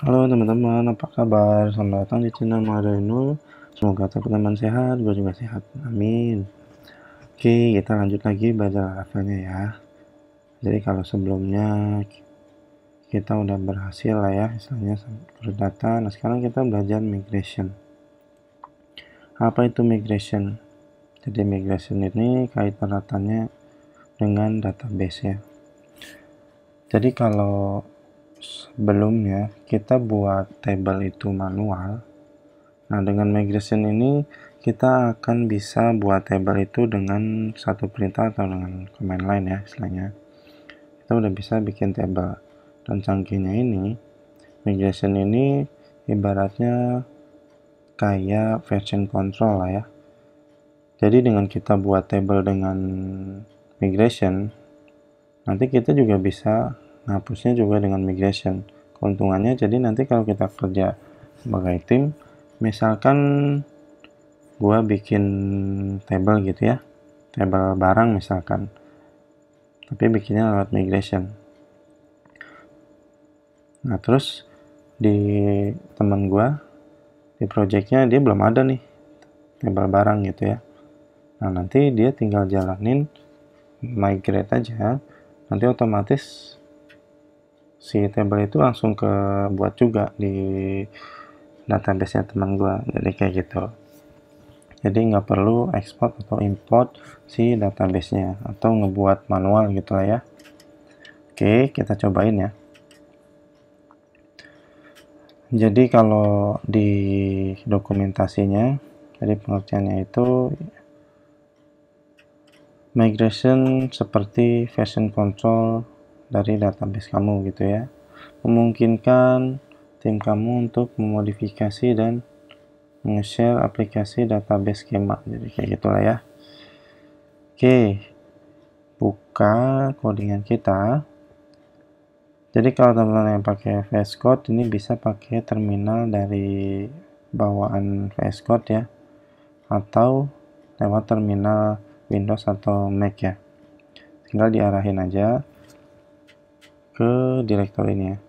Halo teman-teman, apa kabar? Selamat datang di channel Marenul. Semoga teman-teman sehat, gue juga sehat. Amin. Oke, kita lanjut lagi belajar Laravelnya ya. Jadi kalau sebelumnya kita udah berhasil lah ya, misalnya create data. Nah sekarang kita belajar migration. Apa itu migration? Jadi migration ini kaitan datanya dengan database ya. Jadi kalau sebelumnya kita buat table itu manual. Nah, dengan migration ini kita akan bisa buat table itu dengan satu perintah atau dengan command line ya istilahnya. Kita udah bisa bikin table. Dan canggihnya ini, migration ini ibaratnya kayak version control lah ya. Jadi dengan kita buat table dengan migration, nanti kita juga bisa ngapusnya juga dengan migration. Keuntungannya jadi nanti kalau kita kerja sebagai tim, misalkan gua bikin table gitu ya, table barang misalkan, tapi bikinnya lewat migration. Nah terus di teman gua di projectnya dia belum ada nih table barang gitu ya. Nah nanti dia tinggal jalanin migrate aja, nanti otomatis si table itu langsung ke buat juga di database nya teman gua. Jadi kayak gitu. Jadi nggak perlu export atau import si database-nya atau ngebuat manual gitu lah ya. Oke, kita cobain ya. Jadi kalau di dokumentasinya, jadi pengertiannya itu migration seperti version control dari database kamu gitu ya. Memungkinkan tim kamu untuk memodifikasi dan nge-share aplikasi database skema. Jadi kayak gitulah ya. Oke, buka codingan kita. Jadi kalau teman-teman yang pakai VS Code ini bisa pakai terminal dari bawaan VS Code ya, atau lewat terminal Windows atau Mac ya. Tinggal diarahin aja ke direktorinya.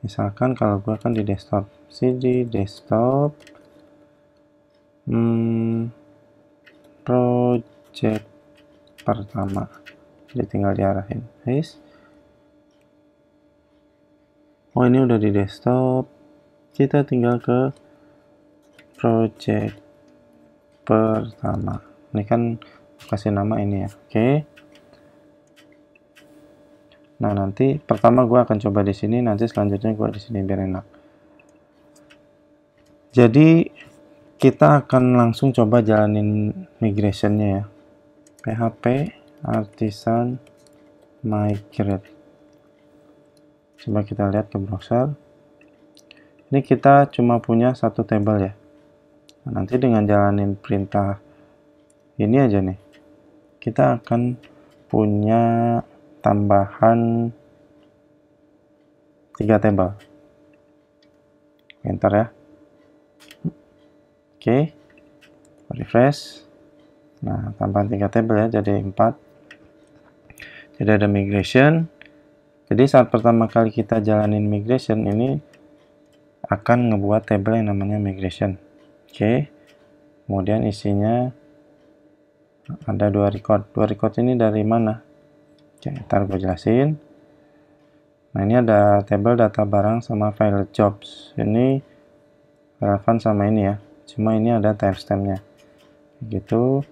Misalkan kalau gue kan di desktop, cd desktop project pertama. Jadi tinggal diarahin. Guys. Oh ini udah di desktop, kita tinggal ke project pertama. Ini kan kasih nama ini ya. Oke. Nah nanti pertama gue akan coba di sini, nanti selanjutnya gue di sini biar enak. Jadi kita akan langsung coba jalanin migrationnya ya. PHP artisan migrate. Coba kita lihat ke browser. Ini kita cuma punya satu table ya. Nah, nanti dengan jalanin perintah ini aja nih, kita akan punya tambahan 3 table. Enter ya. Oke. Refresh. Nah, tambahan 3 table ya, jadi 4. Jadi ada migration. Jadi saat pertama kali kita jalanin migration ini akan ngebuat table yang namanya migration. Oke. Kemudian isinya ada 2 record. 2 record ini dari mana? Oke, ntar gue jelasin. Nah, ini ada table data barang sama file jobs. Ini relevan sama ini ya. Cuma ini ada timestampnya. Gitu.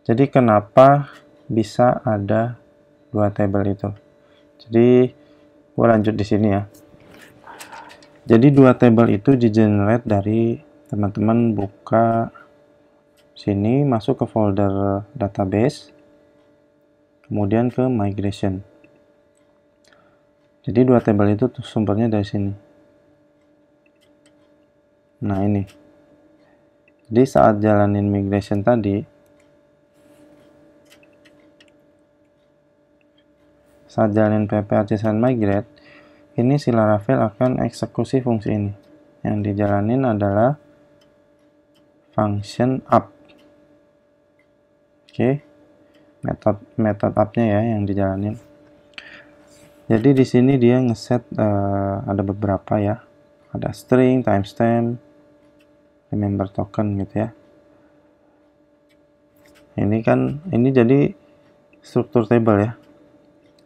Jadi kenapa bisa ada 2 table itu? Jadi gue lanjut di sini ya. Jadi 2 table itu di-generate dari teman-teman buka sini, masuk ke folder database, kemudian ke migration. Jadi 2 table itu sumbernya dari sini. Nah ini. Jadi saat jalanin migration tadi, saat jalanin pp artisan migrate, ini si Laravel akan eksekusi fungsi ini. Yang dijalanin adalah function up. Oke, metode up-nya ya yang dijalanin. Jadi di sini dia ngeset ada beberapa ya, ada string, timestamp, remember token gitu ya. Ini jadi struktur table ya.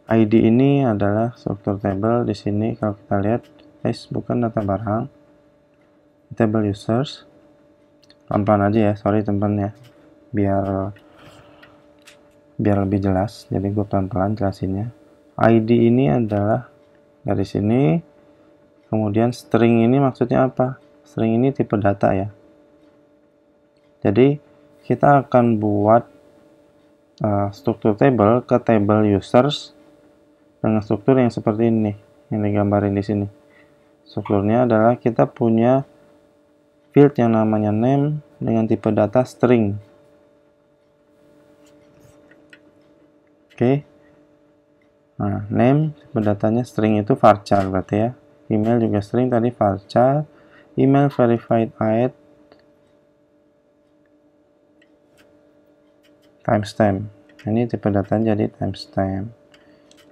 ID ini adalah struktur table. Di sini kalau kita lihat, bukan data barang, table users. Pelan-pelan aja ya, sorry teman ya, biar lebih jelas. Jadi gue pelan-pelan jelasinnya. ID ini adalah dari sini, kemudian string ini maksudnya apa? String ini tipe data ya. Jadi kita akan buat struktur table ke table users dengan struktur yang seperti ini, yang digambarin di sini. Strukturnya adalah kita punya field yang namanya name dengan tipe data string. Oke. Nah, name tipe datanya string itu varchar berarti ya. Email juga string tadi varchar. Email verified id timestamp. Ini tipe datanya jadi timestamp.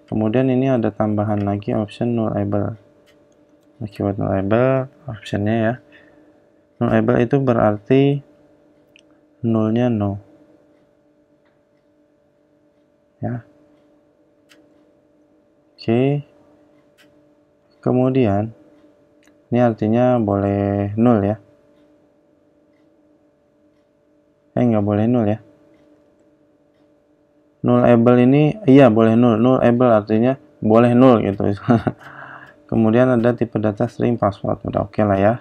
Kemudian ini ada tambahan lagi option nullable. Keyword nullable optionnya ya. Nullable itu berarti nullnya no. Ya. Oke. Kemudian ini artinya boleh null ya. Nggak boleh null ya. Nullable ini iya boleh null. Nullable artinya boleh null gitu. Kemudian ada tipe data string password, udah oke lah ya.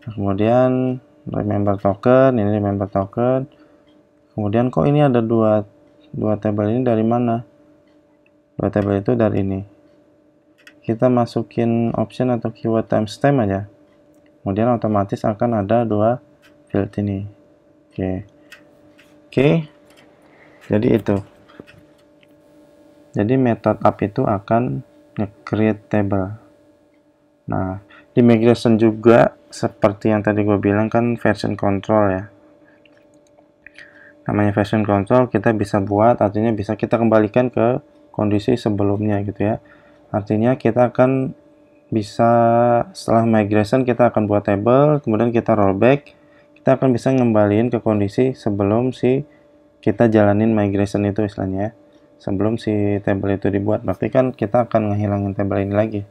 Nah, kemudian remember token, ini remember token. Kemudian kok ini ada dua table ini dari mana? Dua table itu dari ini. Kita masukin option atau keyword timestamp aja. Kemudian otomatis akan ada dua field ini. Oke. Jadi itu. Jadi method up itu akan nge-create table. Nah, di migration juga seperti yang tadi gue bilang kan version control ya. Namanya version control kita bisa buat, artinya bisa kita kembalikan ke kondisi sebelumnya gitu ya. Artinya kita akan bisa setelah migration kita akan buat table, kemudian kita rollback, kita akan bisa ngembaliin ke kondisi sebelum kita jalanin migration itu istilahnya ya. Sebelum si table itu dibuat, berarti kan kita akan ngehilangin table ini lagi.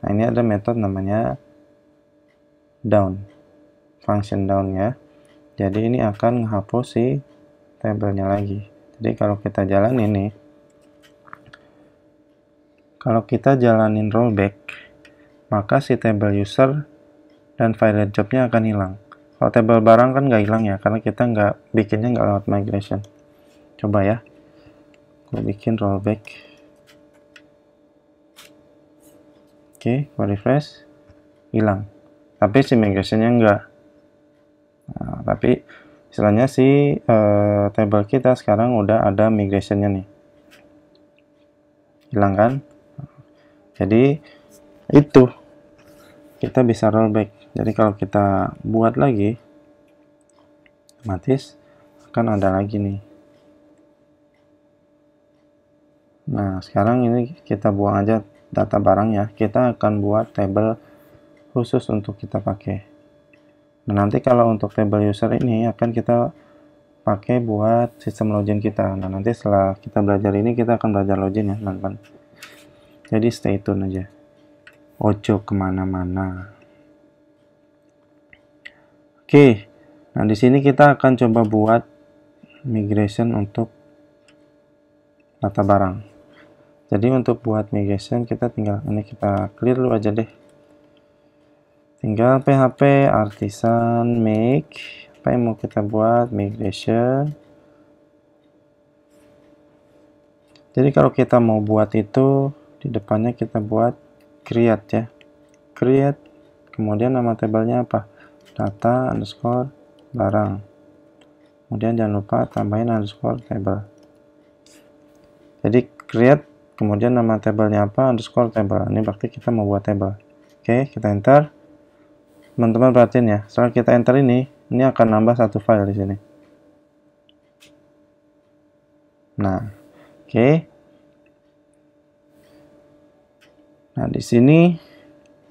Nah, ini ada metode namanya down, function down ya. Jadi ini akan menghapus si tabelnya lagi. Jadi kalau kita jalan ini, kalau kita jalanin rollback, maka si table user dan file jobnya akan hilang. Kalau table barang kan nggak hilang ya, karena kita nggak bikinnya nggak lewat migration. Coba ya, gue bikin rollback. Oke, gue refresh, hilang. Tapi si migrationnya enggak. Nah, tapi istilahnya si table kita sekarang udah ada migrationnya nih. Hilang kan? Jadi itu kita bisa rollback. Jadi kalau kita buat lagi, otomatis akan ada lagi nih. Nah, sekarang ini kita buang aja data barangnya. Kita akan buat table khusus untuk kita pakai. Nah, nanti kalau untuk table user ini akan kita pakai buat sistem login kita. Nah, nanti setelah kita belajar ini kita akan belajar login ya teman-teman. Jadi stay tune aja, ojo kemana-mana. Oke, nah di sini kita akan coba buat migration untuk data barang. Jadi untuk buat migration kita tinggal ini kita clear dulu aja deh. Tinggal php artisan make apa yang mau kita buat migration. Jadi kalau kita mau buat itu di depannya kita buat create ya, create, kemudian nama tabelnya apa, data underscore barang, kemudian jangan lupa tambahin underscore table. Jadi create kemudian nama tabelnya apa underscore table, ini berarti kita mau buat table. Oke, kita enter. Teman-teman perhatiin ya, setelah kita enter ini akan nambah satu file di sini. Nah, oke. Nah, di sini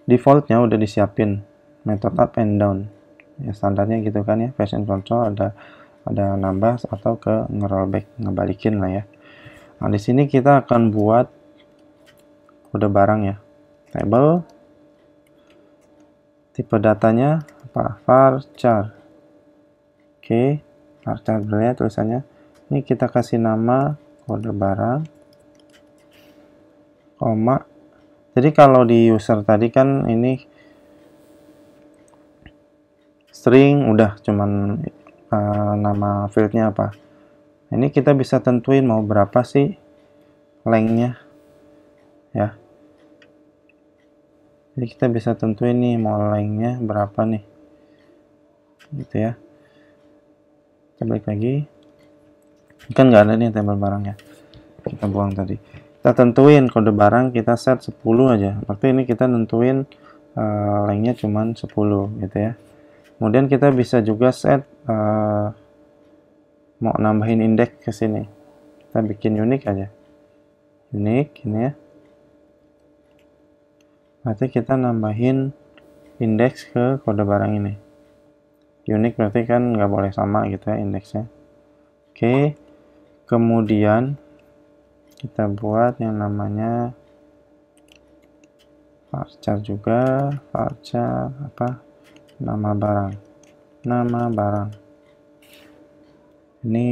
defaultnya udah disiapin metode up and down. Ya standarnya gitu kan ya, version control ada nambah atau ke ngerollback, ngebalikin lah ya. Nah, di sini kita akan buat kode barang ya. Table, tipe datanya apa? Varchar. Oke, varchar dulu ya tulisannya. Ini kita kasih nama kode barang, koma. Jadi kalau di user tadi kan ini string udah cuman nama fieldnya apa. Ini kita bisa tentuin mau berapa sih lengthnya ya. Jadi kita bisa tentuin nih mau lengthnya berapa nih, gitu ya. Kita balik lagi, kan nggak ada nih tabel barangnya, kita buang tadi. Kita tentuin kode barang, kita set 10 aja, berarti ini kita nentuin lengthnya cuman 10 gitu ya. Kemudian kita bisa juga set mau nambahin indeks ke sini, kita bikin unique aja, unique ini ya. Berarti kita nambahin indeks ke kode barang ini. Unique berarti kan nggak boleh sama gitu ya indeksnya. Oke, kemudian kita buat yang namanya varchar juga, varchar apa? Nama barang. Ini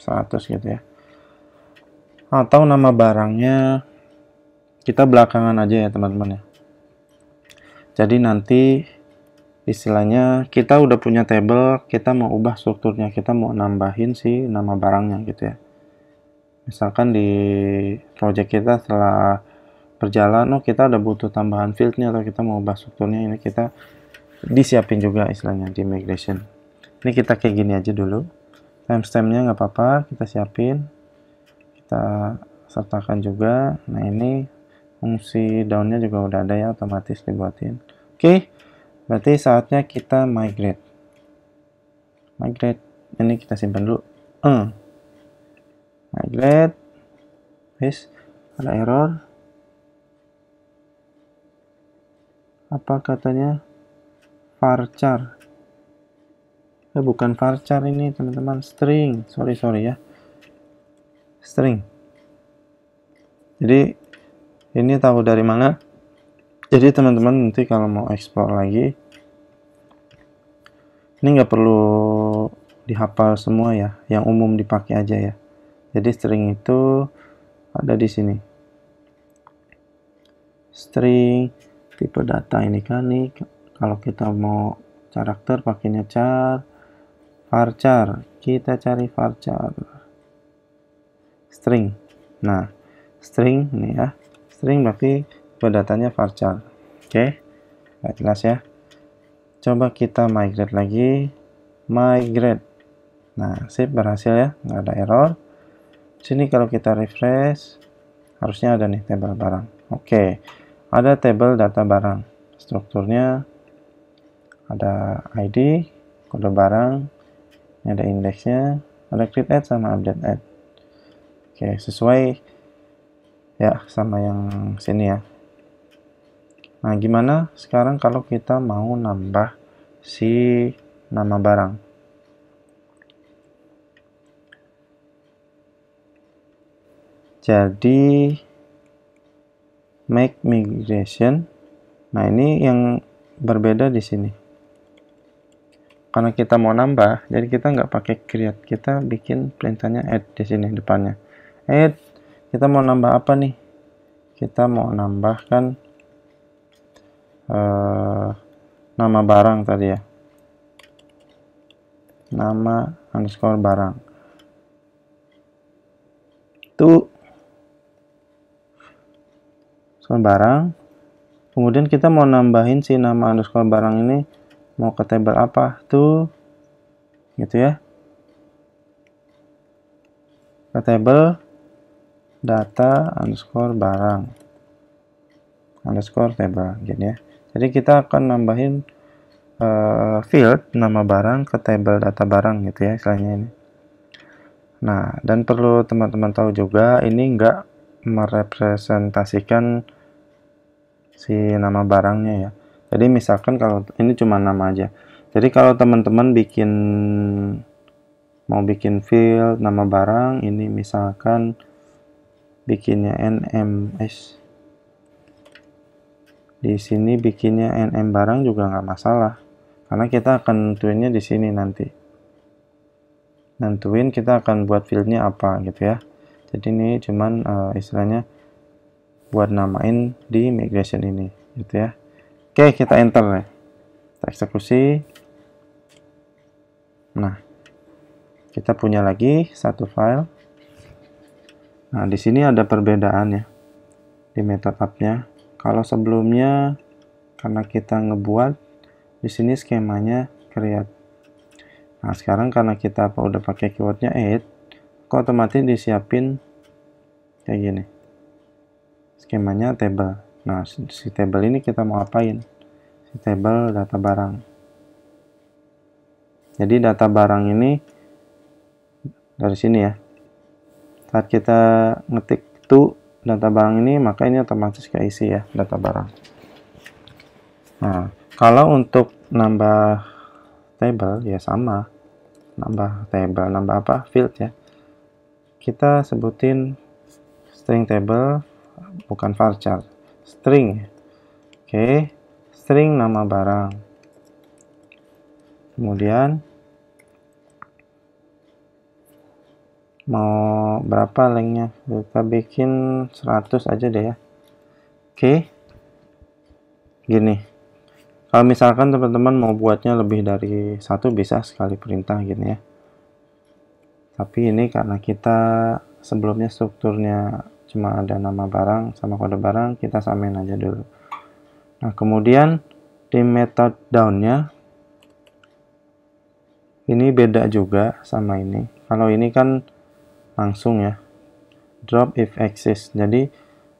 100 gitu ya. Atau nama barangnya kita belakangan aja ya teman-teman ya. Jadi nanti istilahnya kita udah punya table, kita mau ubah strukturnya, kita mau nambahin si nama barangnya gitu ya. Misalkan di project kita setelah berjalan, oh kita ada butuh tambahan fieldnya atau kita mau ubah strukturnya, ini kita disiapin juga istilahnya di migration. Ini kita kayak gini aja dulu, timestampnya nggak apa-apa, kita siapin, kita sertakan juga. Nah ini fungsi downnya juga udah ada ya, otomatis dibuatin. Oke, berarti saatnya kita migrate. Ini kita simpan dulu. Migrate, ada error. Apa katanya? Varchar. Bukan varchar ini teman-teman, string. Sorry ya. String. Jadi ini tahu dari mana? Jadi teman-teman nanti kalau mau ekspor lagi, ini nggak perlu dihafal semua ya, yang umum dipakai aja ya. Jadi string itu ada di sini. String tipe data ini kan nih, kalau kita mau karakter pakainya char, varchar, kita cari varchar. String. Nah, string nih ya. String berarti tipe datanya varchar. Oke. Nggak jelas ya. Coba kita migrate lagi. Migrate. Nah, sip, berhasil ya, nggak ada error. Sini kalau kita refresh, harusnya ada nih tabel barang. Oke, ada tabel data barang. Strukturnya ada ID, kode barang, ini ada indeksnya, ada create add sama update add. Oke, sesuai ya sama yang sini ya. Nah, gimana sekarang kalau kita mau nambah si nama barang? Jadi make migration. Nah, ini yang berbeda di sini. Karena kita mau nambah, jadi kita nggak pakai create, kita bikin perintahnya add di sini depannya. Add, kita mau nambah apa nih? Kita mau nambahkan nama barang tadi ya. Nama underscore barang. Itu barang, kemudian kita mau nambahin si nama underscore barang ini mau ke table apa tuh, gitu ya, ke table data underscore barang underscore table gitu ya. Jadi kita akan nambahin field nama barang ke table data barang gitu ya istilahnya ini. Nah, dan perlu teman-teman tahu juga, ini enggak merepresentasikan si nama barangnya ya. Jadi misalkan kalau ini cuma nama aja. Jadi kalau teman-teman mau bikin field nama barang, ini misalkan bikinnya NMS. Di sini bikinnya NM barang juga nggak masalah. Karena kita akan nentuinnya di sini nanti. Nentuin kita akan buat fieldnya apa gitu ya. Jadi ini cuman istilahnya buat namain di migration ini gitu ya. Oke, kita enter ya. Kita eksekusi. Nah, kita punya lagi satu file. Nah, di sini ada perbedaan ya di method up-nya. Kalau sebelumnya karena kita ngebuat, di sini skemanya create. Nah, sekarang karena kita udah pakai keywordnya add, kok otomatis disiapin kayak gini. Skemanya table. Nah, si table ini kita mau apain? Si table data barang. Jadi data barang ini dari sini ya. Saat kita ngetik to data barang ini, maka ini otomatis keisi ya data barang. Nah, kalau untuk nambah table ya sama. Nambah table, nambah apa? Field ya. Kita sebutin string table, bukan varchar, string. Oke, string nama barang. Kemudian mau berapa lengthnya? Kita bikin 100 aja deh ya. Oke. Gini. Kalau misalkan teman-teman mau buatnya lebih dari satu, bisa sekali perintah gini ya. Tapi ini karena kita sebelumnya strukturnya cuma ada nama barang sama kode barang, kita samain aja dulu. Nah, kemudian di method down-nya ini beda juga sama ini. Kalau ini kan langsung ya, drop if exists. Jadi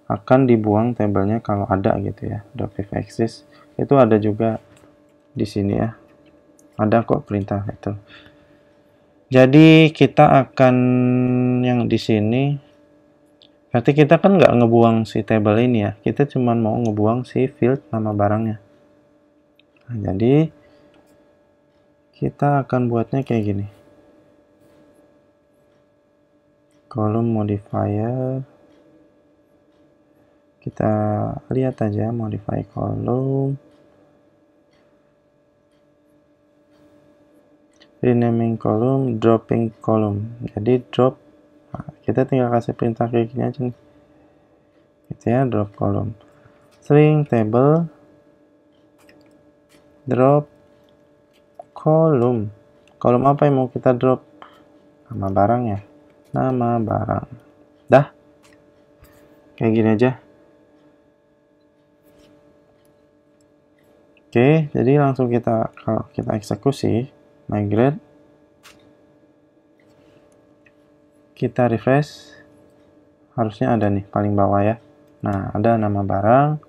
akan dibuang tabelnya kalau ada gitu ya. Drop if exists itu ada juga di sini ya. Ada kok perintah itu. Jadi kita akan yang di sini, berarti kita kan nggak ngebuang si table ini ya. Kita cuma mau ngebuang si field nama barangnya. Nah, jadi kita akan buatnya kayak gini. Column modifier. Kita lihat aja modify column. Renaming column, dropping column. Jadi drop, nah, kita tinggal kasih perintah kayak gini aja nih. Gitu ya, drop column. String table, drop column. Column apa yang mau kita drop? Nama barang ya. Nama barang. Dah. Kayak gini aja. Oke, jadi langsung kalau kita eksekusi, migrate, kita refresh, harusnya ada nih paling bawah ya. Nah, ada nama barang,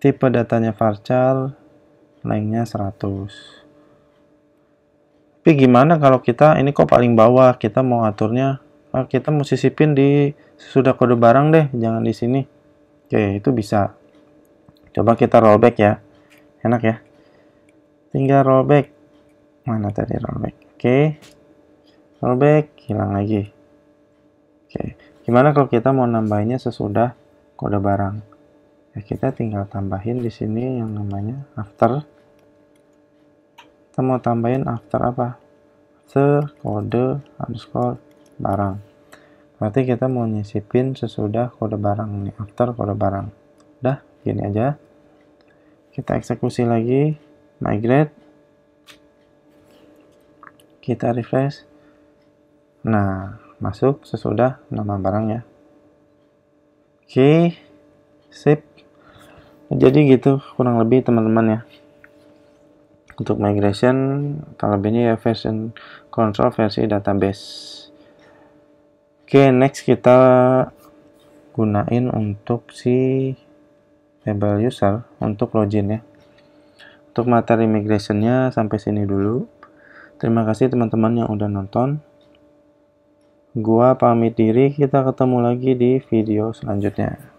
tipe datanya varchar, lengthnya 100. Tapi gimana kalau kita ini kok paling bawah, kita mau aturnya, kita mau sisipin di sesudah kode barang deh, jangan di sini. Oke, itu bisa. Coba kita rollback ya, enak ya. Tinggal rollback. Mana tadi rollback? Oke. Rollback, hilang lagi. Oke. Gimana kalau kita mau nambahinnya sesudah kode barang? Ya, kita tinggal tambahin di sini yang namanya after. Kita mau tambahin after apa? After kode underscore barang. Berarti kita mau nyisipin sesudah kode barang nih, after kode barang. Udah, gini aja. Kita eksekusi lagi, migrate. Kita refresh. Nah, masuk sesudah nama barang ya. Oke, sip. Jadi gitu kurang lebih teman-teman ya. Untuk migration, terlebihnya ya version control versi database. Oke, next kita gunain untuk si table user untuk login ya. Untuk materi migrationnya sampai sini dulu. Terima kasih teman-teman yang udah nonton. Gua pamit diri, kita ketemu lagi di video selanjutnya.